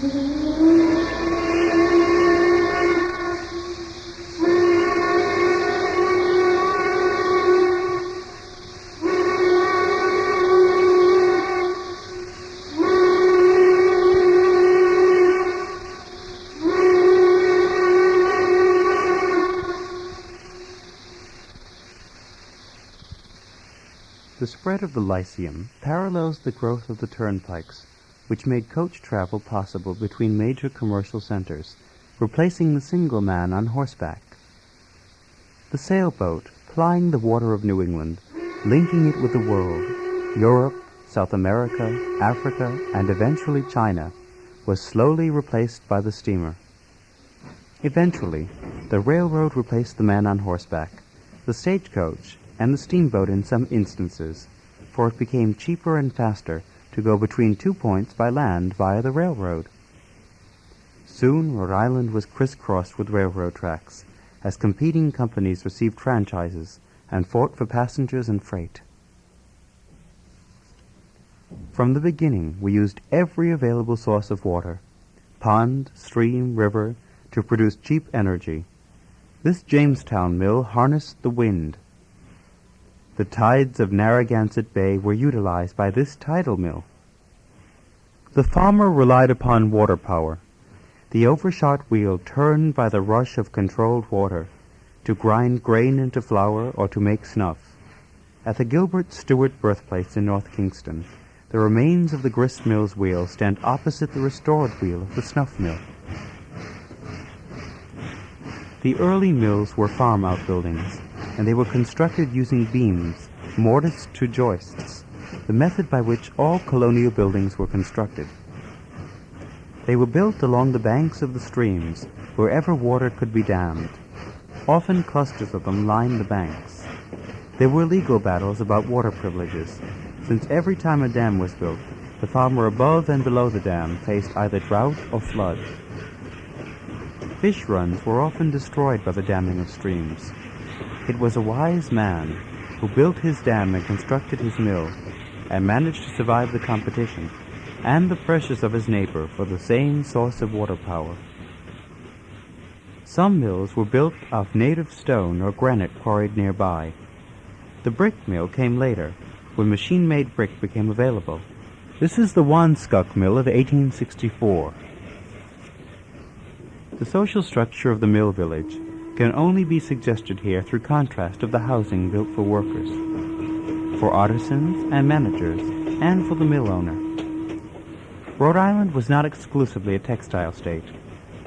The spread of the Lyceum parallels the growth of the turnpikes, which made coach travel possible between major commercial centers, replacing the single man on horseback. The sailboat, plying the water of New England, linking it with the world, Europe, South America, Africa, and eventually China, was slowly replaced by the steamer. Eventually, the railroad replaced the man on horseback, the stagecoach, and the steamboat in some instances, for it became cheaper and faster to go between 2 points by land via the railroad. Soon Rhode Island was crisscrossed with railroad tracks, as competing companies received franchises and fought for passengers and freight. From the beginning, we used every available source of water, pond, stream, river, to produce cheap energy. This Jamestown mill harnessed the wind. The tides of Narragansett Bay were utilized by this tidal mill. The farmer relied upon water power, the overshot wheel turned by the rush of controlled water, to grind grain into flour or to make snuff. At the Gilbert Stewart birthplace in North Kingston, the remains of the grist mill's wheel stand opposite the restored wheel of the snuff mill. The early mills were farm outbuildings, and they were constructed using beams, mortised to joists, the method by which all colonial buildings were constructed. They were built along the banks of the streams, wherever water could be dammed. Often clusters of them lined the banks. There were legal battles about water privileges, since every time a dam was built, the farmer above and below the dam faced either drought or flood. Fish runs were often destroyed by the damming of streams. It was a wise man who built his dam and constructed his mill, and managed to survive the competition and the pressures of his neighbor for the same source of water power. Some mills were built of native stone or granite quarried nearby. The brick mill came later, when machine-made brick became available. This is the Wanskuck Mill of 1864. The social structure of the mill village can only be suggested here through contrast of the housing built for workers, for artisans and managers, and for the mill owner. Rhode Island was not exclusively a textile state,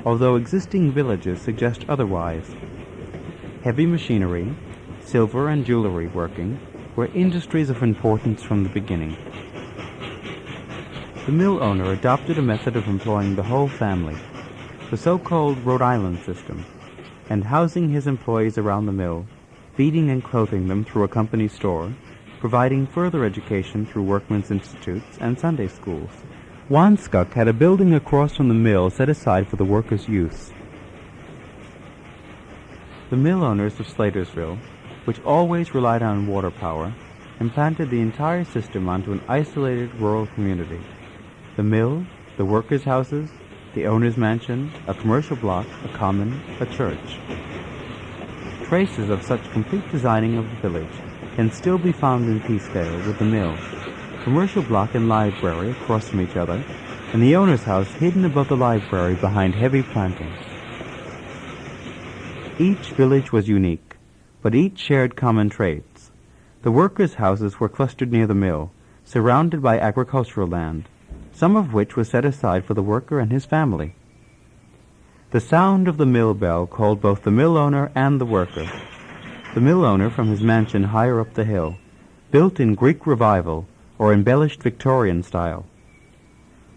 although existing villages suggest otherwise. Heavy machinery, silver and jewelry working were industries of importance from the beginning. The mill owner adopted a method of employing the whole family, the so-called Rhode Island system, and housing his employees around the mill, feeding and clothing them through a company store, providing further education through workmen's institutes and Sunday schools. Wanskuck had a building across from the mill set aside for the workers' use. The mill owners of Slatersville, which always relied on water power, implanted the entire system onto an isolated rural community. The mill, the workers' houses, the owner's mansion, a commercial block, a common, a church. Traces of such complete designing of the village can still be found in Peaceville with the mill, commercial block and library across from each other, and the owner's house hidden above the library behind heavy plantings. Each village was unique, but each shared common traits. The workers' houses were clustered near the mill, surrounded by agricultural land, some of which was set aside for the worker and his family. The sound of the mill bell called both the mill owner and the worker. The mill owner from his mansion higher up the hill, built in Greek Revival or embellished Victorian style.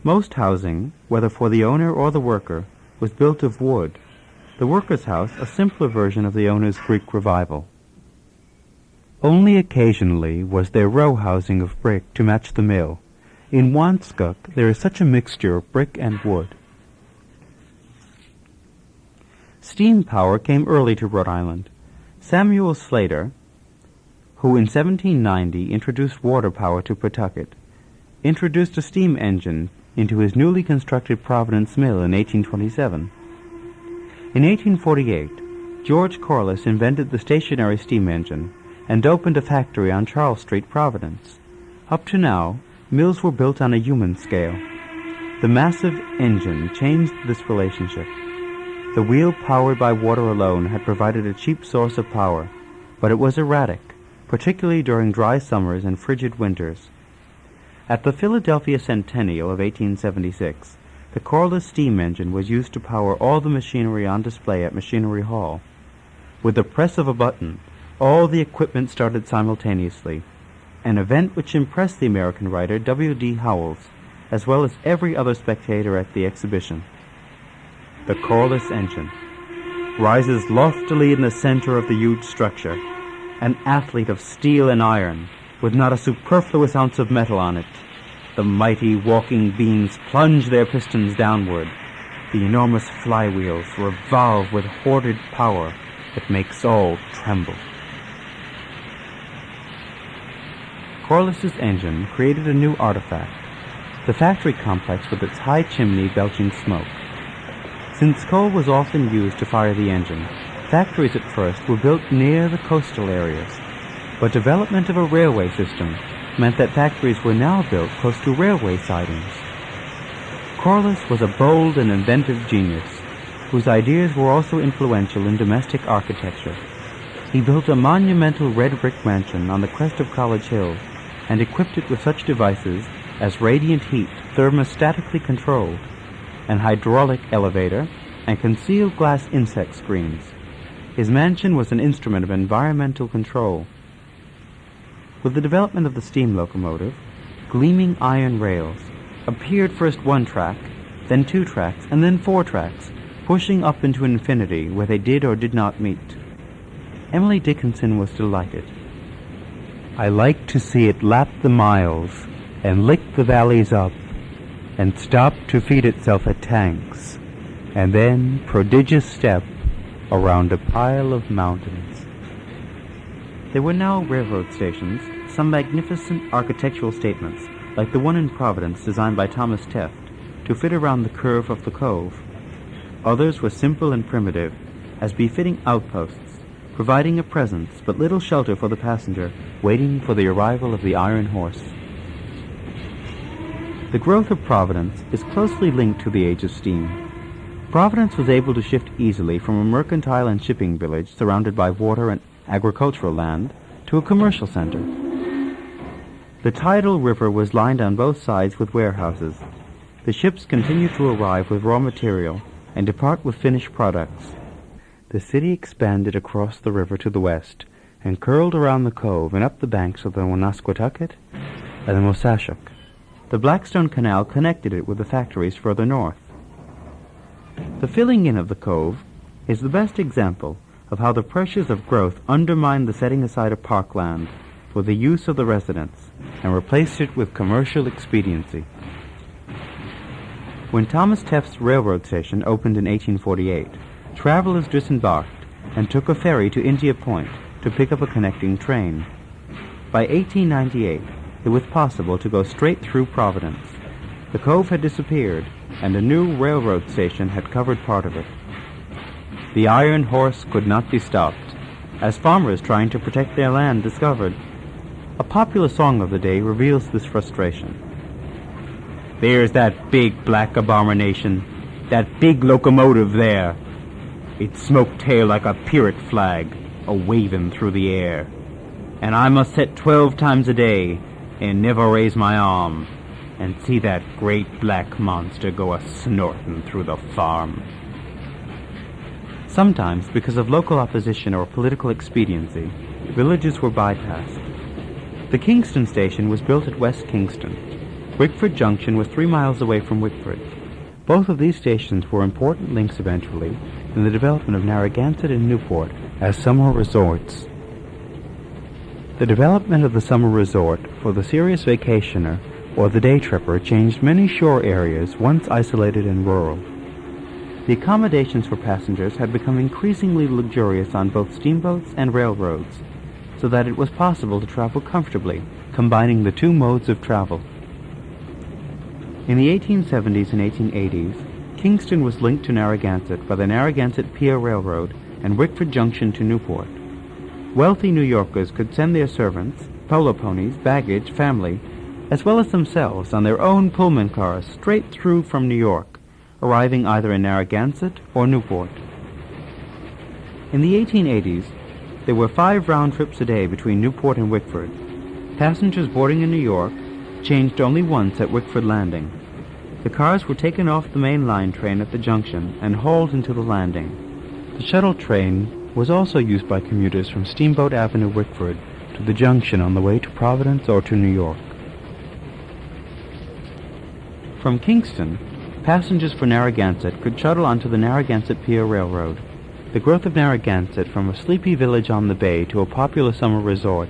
Most housing, whether for the owner or the worker, was built of wood. The worker's house a simpler version of the owner's Greek Revival. Only occasionally was there row housing of brick to match the mill. In Wanskuck there is such a mixture of brick and wood. Steam power came early to Rhode Island. Samuel Slater, who in 1790 introduced water power to Pawtucket, introduced a steam engine into his newly constructed Providence Mill in 1827. In 1848, George Corliss invented the stationary steam engine and opened a factory on Charles Street, Providence. Up to now, mills were built on a human scale. The massive engine changed this relationship. The wheel powered by water alone had provided a cheap source of power, but it was erratic, particularly during dry summers and frigid winters. At the Philadelphia Centennial of 1876, the Corliss steam engine was used to power all the machinery on display at Machinery Hall. With the press of a button, all the equipment started simultaneously, an event which impressed the American writer W.D. Howells, as well as every other spectator at the exhibition. The Corliss engine rises loftily in the center of the huge structure, an athlete of steel and iron, with not a superfluous ounce of metal on it. The mighty walking beams plunge their pistons downward. The enormous flywheels revolve with hoarded power that makes all tremble. Corliss's engine created a new artifact, the factory complex with its high chimney belching smoke. Since coal was often used to fire the engine, factories at first were built near the coastal areas, but development of a railway system meant that factories were now built close to railway sidings. Corliss was a bold and inventive genius, whose ideas were also influential in domestic architecture. He built a monumental red brick mansion on the crest of College Hill and equipped it with such devices as radiant heat thermostatically controlled, an hydraulic elevator, and concealed glass insect screens. His mansion was an instrument of environmental control. With the development of the steam locomotive, gleaming iron rails appeared, first one track, then two tracks, and then four tracks, pushing up into infinity where they did or did not meet. Emily Dickinson was delighted. "I like to see it lap the miles and lick the valleys up and stop to feed itself at tanks, and then prodigious step around a pile of mountains." There were now railroad stations, some magnificent architectural statements, like the one in Providence designed by Thomas Teft, to fit around the curve of the cove. Others were simple and primitive, as befitting outposts, providing a presence but little shelter for the passenger waiting for the arrival of the iron horse. The growth of Providence is closely linked to the age of steam. Providence was able to shift easily from a mercantile and shipping village surrounded by water and agricultural land to a commercial center. The tidal river was lined on both sides with warehouses. The ships continued to arrive with raw material and depart with finished products. The city expanded across the river to the west and curled around the cove and up the banks of the Woonasquatucket and the Mosasauk. The Blackstone Canal connected it with the factories further north. The filling in of the cove is the best example of how the pressures of growth undermined the setting aside of parkland for the use of the residents and replaced it with commercial expediency. When Thomas Teft's railroad station opened in 1848, travelers disembarked and took a ferry to India Point to pick up a connecting train. By 1898, it was possible to go straight through Providence. The cove had disappeared, and a new railroad station had covered part of it. The iron horse could not be stopped, as farmers trying to protect their land discovered. A popular song of the day reveals this frustration. "There's that big black abomination, that big locomotive there. Its smoke tail like a pirate flag, a-waving through the air. And I must set 12 times a day and never raise my arm and see that great black monster go a-snorting through the farm." Sometimes, because of local opposition or political expediency, villages were bypassed. The Kingston station was built at West Kingston. Wickford Junction was 3 miles away from Wickford. Both of these stations were important links eventually in the development of Narragansett and Newport as summer resorts. The development of the summer resort for the serious vacationer or the day tripper changed many shore areas once isolated and rural. The accommodations for passengers had become increasingly luxurious on both steamboats and railroads, so that it was possible to travel comfortably, combining the two modes of travel. In the 1870s and 1880s, Kingston was linked to Narragansett by the Narragansett Pier Railroad and Wickford Junction to Newport. Wealthy New Yorkers could send their servants, polo ponies, baggage, family, as well as themselves on their own Pullman cars straight through from New York, arriving either in Narragansett or Newport. In the 1880s, there were 5 round trips a day between Newport and Wickford. Passengers boarding in New York changed only once at Wickford Landing. The cars were taken off the main line train at the junction and hauled into the landing. The shuttle train was also used by commuters from Steamboat Avenue, Wickford, to the junction on the way to Providence or to New York. From Kingston, passengers for Narragansett could shuttle onto the Narragansett Pier Railroad. The growth of Narragansett from a sleepy village on the bay to a popular summer resort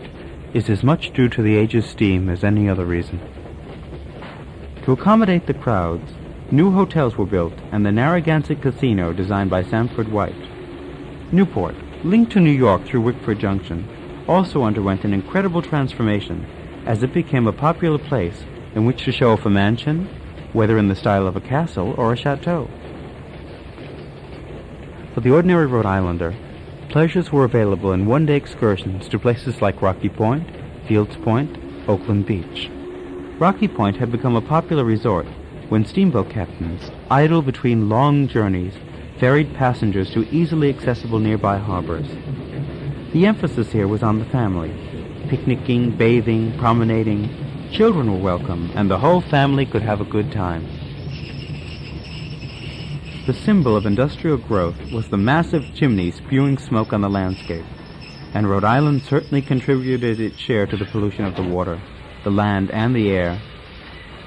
is as much due to the age of steam as any other reason. To accommodate the crowds, new hotels were built and the Narragansett Casino designed by Sanford White. Newport, linked to New York through Wickford Junction, also underwent an incredible transformation as it became a popular place in which to show off a mansion, whether in the style of a castle or a chateau. For the ordinary Rhode Islander, pleasures were available in one-day excursions to places like Rocky Point, Fields Point, Oakland Beach. Rocky Point had become a popular resort when steamboat captains, idle between long journeys, ferried passengers to easily accessible nearby harbors. The emphasis here was on the family. Picnicking, bathing, promenading, children were welcome, and the whole family could have a good time. The symbol of industrial growth was the massive chimney spewing smoke on the landscape, and Rhode Island certainly contributed its share to the pollution of the water, the land, and the air.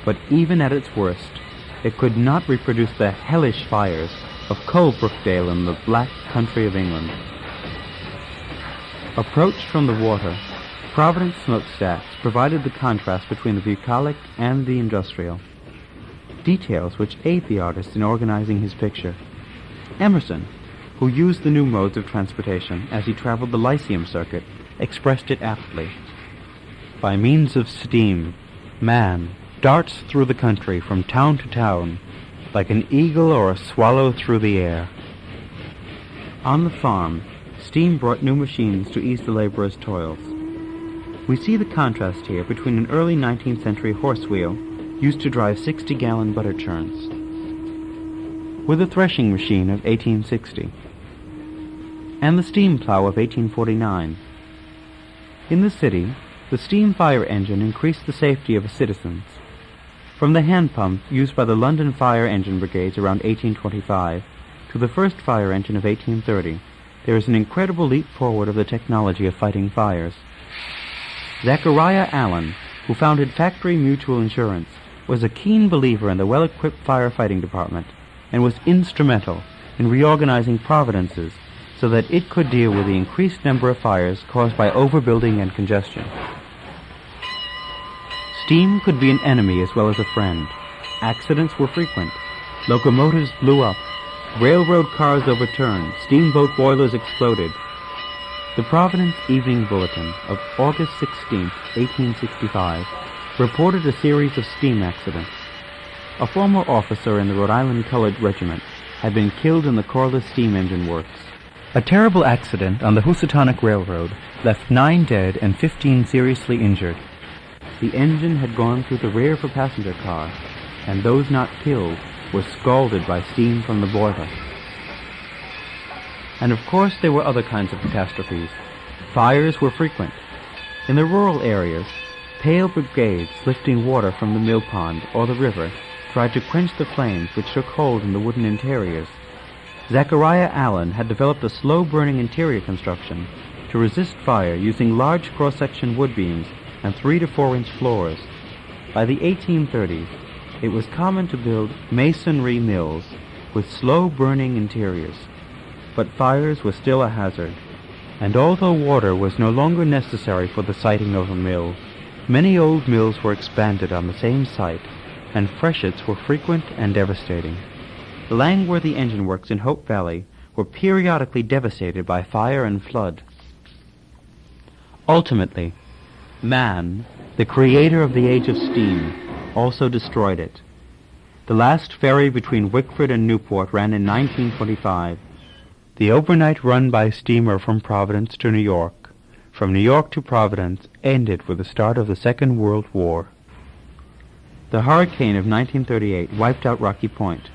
But even at its worst, it could not reproduce the hellish fires of Coalbrookdale in the black country of England. Approached from the water, Providence smokestacks provided the contrast between the bucolic and the industrial, details which aid the artist in organizing his picture. Emerson, who used the new modes of transportation as he traveled the Lyceum circuit, expressed it aptly. By means of steam, man darts through the country from town to town, like an eagle or a swallow through the air. On the farm, steam brought new machines to ease the laborers' toils. We see the contrast here between an early 19th century horse wheel used to drive 60-gallon butter churns with a threshing machine of 1860 and the steam plow of 1849. In the city, the steam fire engine increased the safety of citizens. From the hand pump used by the London fire engine brigades around 1825 to the first fire engine of 1830, there is an incredible leap forward of the technology of fighting fires. Zachariah Allen, who founded Factory Mutual Insurance, was a keen believer in the well-equipped firefighting department and was instrumental in reorganizing Providence's so that it could deal with the increased number of fires caused by overbuilding and congestion. Steam could be an enemy as well as a friend. Accidents were frequent. Locomotives blew up. Railroad cars overturned. Steamboat boilers exploded. The Providence Evening Bulletin of August 16, 1865, reported a series of steam accidents. A former officer in the Rhode Island Colored Regiment had been killed in the Corliss steam engine works. A terrible accident on the Housatonic Railroad left 9 dead and 15 seriously injured. The engine had gone through the rear of a passenger car, and those not killed were scalded by steam from the boiler. And of course there were other kinds of catastrophes. Fires were frequent. In the rural areas, pale brigades lifting water from the mill pond or the river tried to quench the flames which took hold in the wooden interiors. Zachariah Allen had developed a slow-burning interior construction to resist fire using large cross-section wood beams and 3 to 4 inch floors. By the 1830s, it was common to build masonry mills with slow-burning interiors. But fires were still a hazard, and although water was no longer necessary for the siting of a mill, many old mills were expanded on the same site, and freshets were frequent and devastating. The Langworthy engine works in Hope Valley were periodically devastated by fire and flood. Ultimately, man, the creator of the age of steam, also destroyed it. The last ferry between Wickford and Newport ran in 1925. The overnight run by steamer from Providence to New York, from New York to Providence, ended with the start of the Second World War. The hurricane of 1938 wiped out Rocky Point,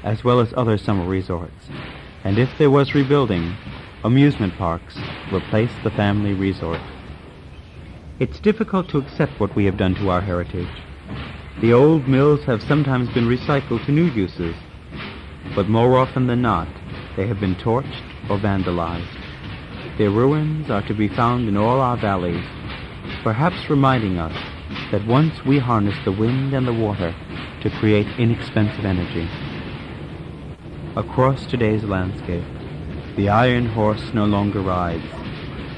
as well as other summer resorts, and if there was rebuilding, amusement parks replaced the family resort. It's difficult to accept what we have done to our heritage. The old mills have sometimes been recycled to new uses, but more often than not, they have been torched or vandalized. Their ruins are to be found in all our valleys, perhaps reminding us that once we harnessed the wind and the water to create inexpensive energy. Across today's landscape, the iron horse no longer rides.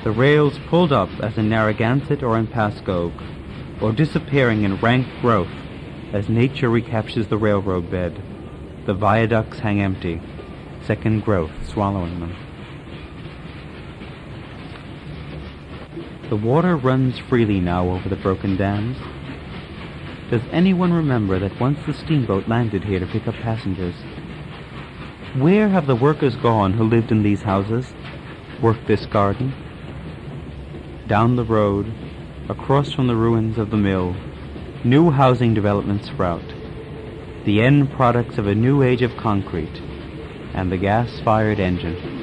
The rails pulled up as in Narragansett or in Pascoag, or disappearing in rank growth as nature recaptures the railroad bed. The viaducts hang empty, second growth swallowing them. The water runs freely now over the broken dams. Does anyone remember that once the steamboat landed here to pick up passengers? Where have the workers gone who lived in these houses, worked this garden? Down the road, across from the ruins of the mill, new housing developments sprout, the end products of a new age of concrete and the gas-fired engine.